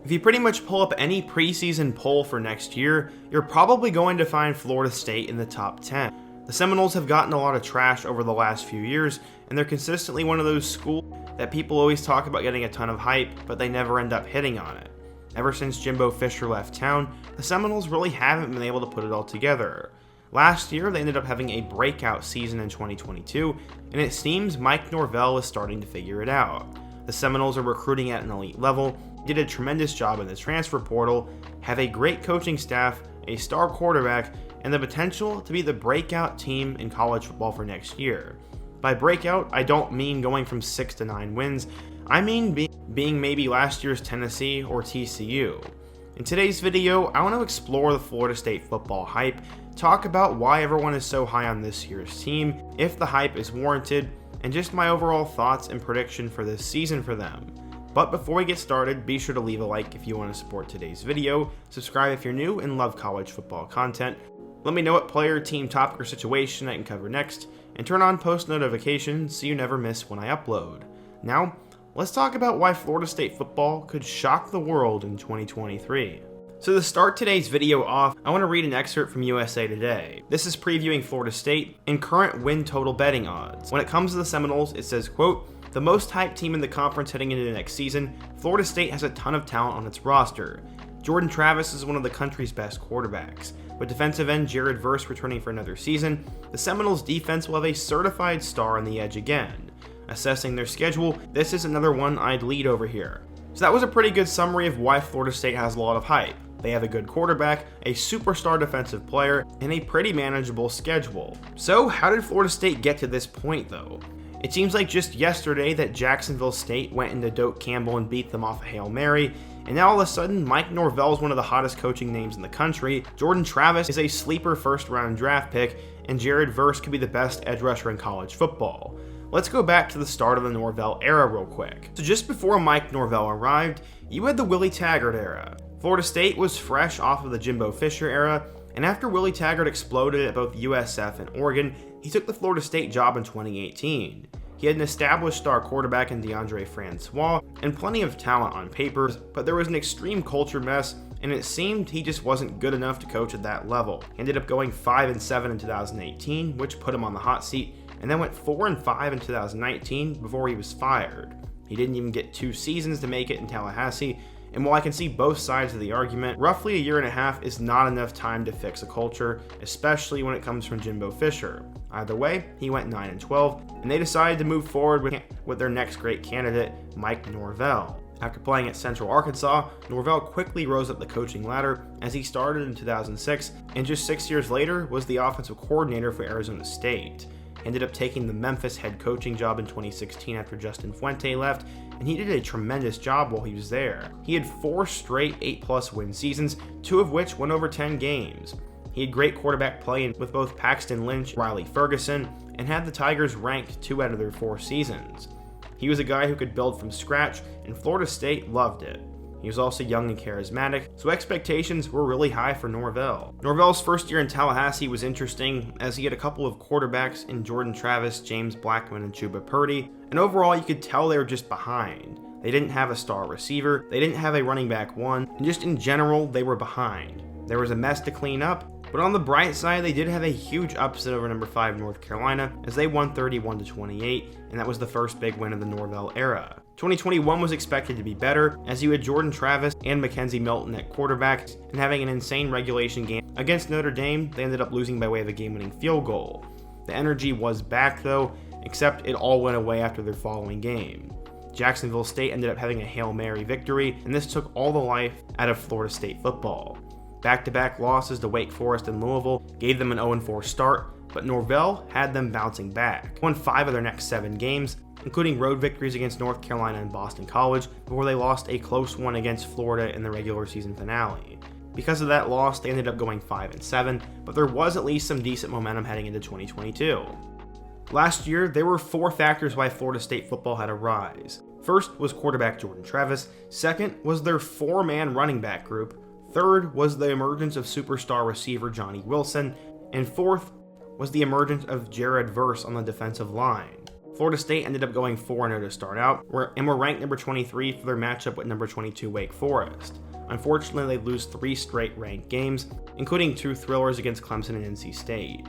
If you pretty much pull up any preseason poll for next year, you're probably going to find Florida State in the top 10. The Seminoles have gotten a lot of trash over the last few years, and they're consistently one of those schools that people always talk about getting a ton of hype, but they never end up hitting on it. Ever since Jimbo Fisher left town, the Seminoles really haven't been able to put it all together. Last year, they ended up having a breakout season in 2022, and it seems Mike Norvell is starting to figure it out. The Seminoles are recruiting at an elite level, did a tremendous job in the transfer portal, have a great coaching staff, a star quarterback, and the potential to be the breakout team in college football for next year. By breakout, I don't mean going from 6 to 9 wins, I mean being maybe last year's Tennessee or TCU. In today's video, I want to explore the Florida State football hype, talk about why everyone is so high on this year's team, if the hype is warranted, and just my overall thoughts and prediction for this season for them. But before we get started, be sure to leave a like if you want to support today's video, subscribe if you're new and love college football content, let me know what player, team, topic, or situation I can cover next, and turn on post notifications so you never miss when I upload. Now, let's talk about why Florida State football could shock the world in 2023. So to start today's video off, I want to read an excerpt from USA Today. This is previewing Florida State and current win total betting odds. When it comes to the Seminoles, it says, quote, "The most hyped team in the conference heading into the next season, Florida State has a ton of talent on its roster. Jordan Travis is one of the country's best quarterbacks. With defensive end Jared Verse returning for another season, the Seminoles defense will have a certified star on the edge again. Assessing their schedule, this is another one I'd lead over here." So that was a pretty good summary of why Florida State has a lot of hype. They have a good quarterback, a superstar defensive player, and a pretty manageable schedule. So how did Florida State get to this point though? It seems like just yesterday that Jacksonville State went into Doak Campbell and beat them off a Hail Mary, and now all of a sudden Mike Norvell is one of the hottest coaching names in the country, Jordan Travis is a sleeper first round draft pick, and Jared Verse could be the best edge rusher in college football. Let's go back to the start of the Norvell era real quick. So just before Mike Norvell arrived, you had the Willie Taggart era. Florida State was fresh off of the Jimbo Fisher era, and after Willie Taggart exploded at both USF and Oregon, he took the Florida State job in 2018. He had an established star quarterback in DeAndre Francois and plenty of talent on paper, but there was an extreme culture mess, and it seemed he just wasn't good enough to coach at that level. He ended up going 5-7 in 2018, which put him on the hot seat, and then went 4-5 in 2019 before he was fired. He didn't even get 2 seasons to make it in Tallahassee, and while I can see both sides of the argument, roughly a year and a half is not enough time to fix a culture, especially when it comes from Jimbo Fisher. Either way, he went 9-12, and they decided to move forward with their next great candidate, Mike Norvell. After playing at Central Arkansas, Norvell quickly rose up the coaching ladder as he started in 2006, and just 6 years later was the offensive coordinator for Arizona State. Ended up taking the Memphis head coaching job in 2016 after Justin Fuente left, and he did a tremendous job while he was there. He had 4 straight 8+ win seasons, 2 of which went over 10 games. He had great quarterback play with both Paxton Lynch and Riley Ferguson, and had the Tigers ranked 2 out of their 4 seasons. He was a guy who could build from scratch, and Florida State loved it. He was also young and charismatic, so expectations were really high for Norvell. Norvell's first year in Tallahassee was interesting, as he had a couple of quarterbacks in Jordan Travis, James Blackman, and Chuba Purdy, and overall you could tell they were just behind. They didn't have a star receiver, they didn't have a running back one, and just in general, they were behind. There was a mess to clean up, but on the bright side, they did have a huge upset over number 5 North Carolina, as they won 31-28, and that was the first big win of the Norvell era. 2021 was expected to be better, as you had Jordan Travis and Mackenzie Milton at quarterback, and having an insane regulation game against Notre Dame, they ended up losing by way of a game-winning field goal. The energy was back though, except it all went away after their following game. Jacksonville State ended up having a Hail Mary victory, and this took all the life out of Florida State football. Back-to-back losses to Wake Forest and Louisville gave them an 0-4 start, but Norvell had them bouncing back. Won 5 of their next 7 games, including road victories against North Carolina and Boston College, before they lost a close one against Florida in the regular season finale. Because of that loss, they ended up going 5-7, but there was at least some decent momentum heading into 2022. Last year, there were 4 factors why Florida State football had a rise. First was quarterback Jordan Travis, second was their 4-man running back group, third was the emergence of superstar receiver Johnny Wilson, and fourth was the emergence of Jared Verse on the defensive line. Florida State ended up going 4-0 to start out, and were ranked number 23 for their matchup with number 22 Wake Forest. Unfortunately, they lose 3 straight ranked games, including 2 thrillers against Clemson and NC State.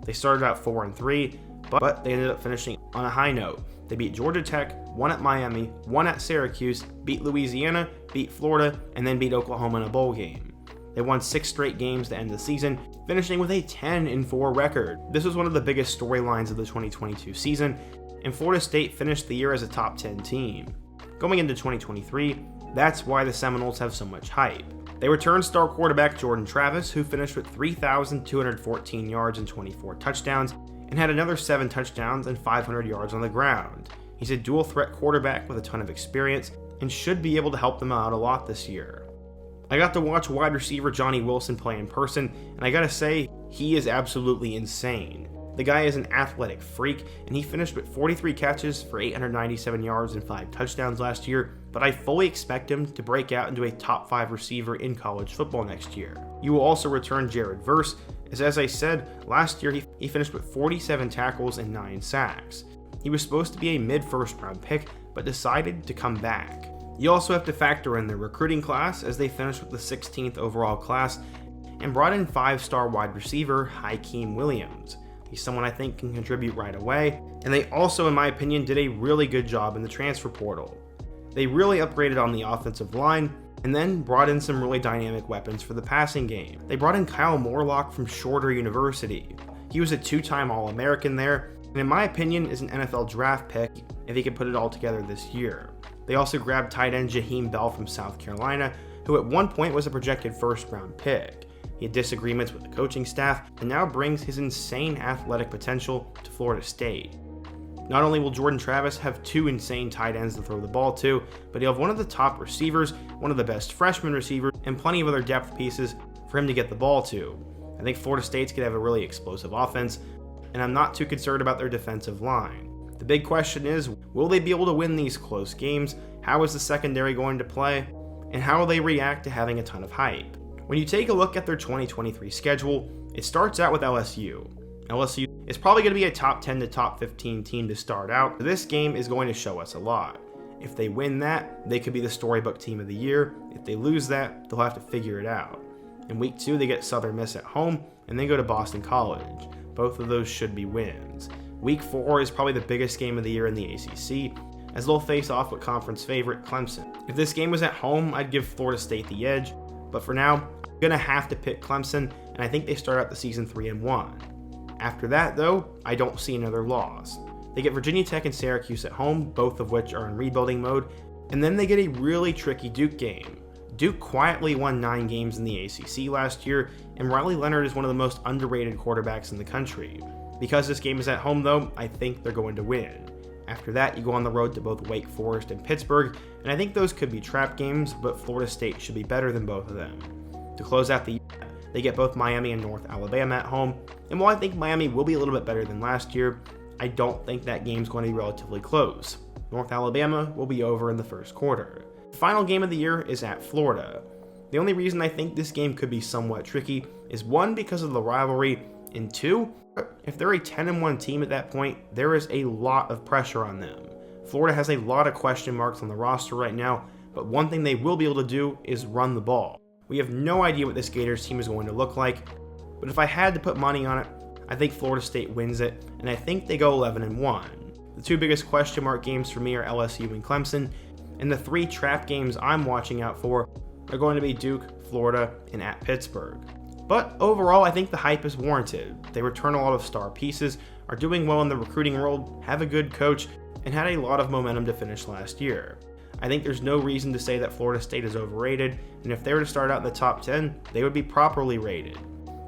They started out 4-3, but they ended up finishing on a high note. They beat Georgia Tech, won at Miami, won at Syracuse, beat Louisiana, beat Florida, and then beat Oklahoma in a bowl game. They won 6 straight games to end the season, finishing with a 10-4 record. This was one of the biggest storylines of the 2022 season, and Florida State finished the year as a top 10 team. Going into 2023, that's why the Seminoles have so much hype. They returned star quarterback Jordan Travis, who finished with 3,214 yards and 24 touchdowns, and had another 7 touchdowns and 500 yards on the ground. He's a dual threat quarterback with a ton of experience, and should be able to help them out a lot this year. I got to watch wide receiver Johnny Wilson play in person, and I gotta say, he is absolutely insane. The guy is an athletic freak, and he finished with 43 catches for 897 yards and 5 touchdowns last year, but I fully expect him to break out into a top 5 receiver in college football next year. You will also return Jared Verse, as I said, last year he finished with 47 tackles and 9 sacks. He was supposed to be a mid-first round pick, but decided to come back. You also have to factor in their recruiting class, as they finished with the 16th overall class and brought in 5-star wide receiver Hakeem Williams. He's someone I think can contribute right away, and they also, in my opinion, did a really good job in the transfer portal. They really upgraded on the offensive line, and then brought in some really dynamic weapons for the passing game. They brought in Kyle Morlock from Shorter University. He was a 2-time All-American there, and in my opinion is an NFL draft pick if he can put it all together this year. They also grabbed tight end Jaheim Bell from South Carolina, who at one point was a projected first-round pick. He had disagreements with the coaching staff, and now brings his insane athletic potential to Florida State. Not only will Jordan Travis have 2 insane tight ends to throw the ball to, but he'll have one of the top receivers, one of the best freshman receivers, and plenty of other depth pieces for him to get the ball to. I think Florida State's going to have a really explosive offense, and I'm not too concerned about their defensive line. The big question is, will they be able to win these close games? How is the secondary going to play? And how will they react to having a ton of hype? When you take a look at their 2023 schedule, it starts out with LSU. LSU is probably going to be a top 10 to top 15 team to start out. This game is going to show us a lot. If they win that, they could be the storybook team of the year. If they lose that, they'll have to figure it out. In week 2, they get Southern Miss at home, and then go to Boston College. Both of those should be wins. Week 4 is probably the biggest game of the year in the ACC, as they'll face off with conference favorite Clemson. If this game was at home, I'd give Florida State the edge, but for now, I'm going to have to pick Clemson, and I think they start out the season 3-1. After that, though, I don't see another loss. They get Virginia Tech and Syracuse at home, both of which are in rebuilding mode, and then they get a really tricky Duke game. Duke quietly won 9 games in the ACC last year, and Riley Leonard is one of the most underrated quarterbacks in the country. Because this game is at home, though, I think they're going to win. After that, you go on the road to both Wake Forest and Pittsburgh, and I think those could be trap games, but Florida State should be better than both of them. To close out the year, they get both Miami and North Alabama at home, and while I think Miami will be a little bit better than last year, I don't think that game's going to be relatively close. North Alabama will be over in the first quarter. The final game of the year is at Florida. The only reason I think this game could be somewhat tricky is 1, because of the rivalry, and 2, if they're a 10-1 team at that point, there is a lot of pressure on them. Florida has a lot of question marks on the roster right now, but one thing they will be able to do is run the ball. We have no idea what this Gators team is going to look like, but if I had to put money on it, I think Florida State wins it, and I think they go 11-1. The 2 biggest question mark games for me are LSU and Clemson, and the 3 trap games I'm watching out for are going to be Duke, Florida, and at Pittsburgh. But overall, I think the hype is warranted. They return a lot of star pieces, are doing well in the recruiting world, have a good coach, and had a lot of momentum to finish last year. I think there's no reason to say that Florida State is overrated, and if they were to start out in the top 10, they would be properly rated.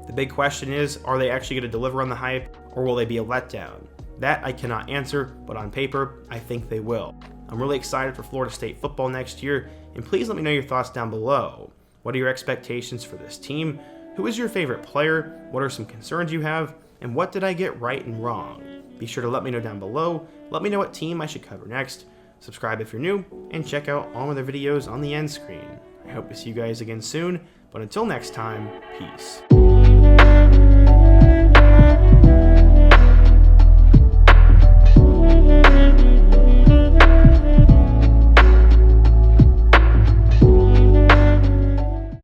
The big question is, are they actually going to deliver on the hype, or will they be a letdown? That I cannot answer, but on paper, I think they will. I'm really excited for Florida State football next year, and please let me know your thoughts down below. What are your expectations for this team? Who is your favorite player? What are some concerns you have? And what did I get right and wrong? Be sure to let me know down below. Let me know what team I should cover next. Subscribe if you're new, and check out all other videos on the end screen. I hope to see you guys again soon, but until next time, peace.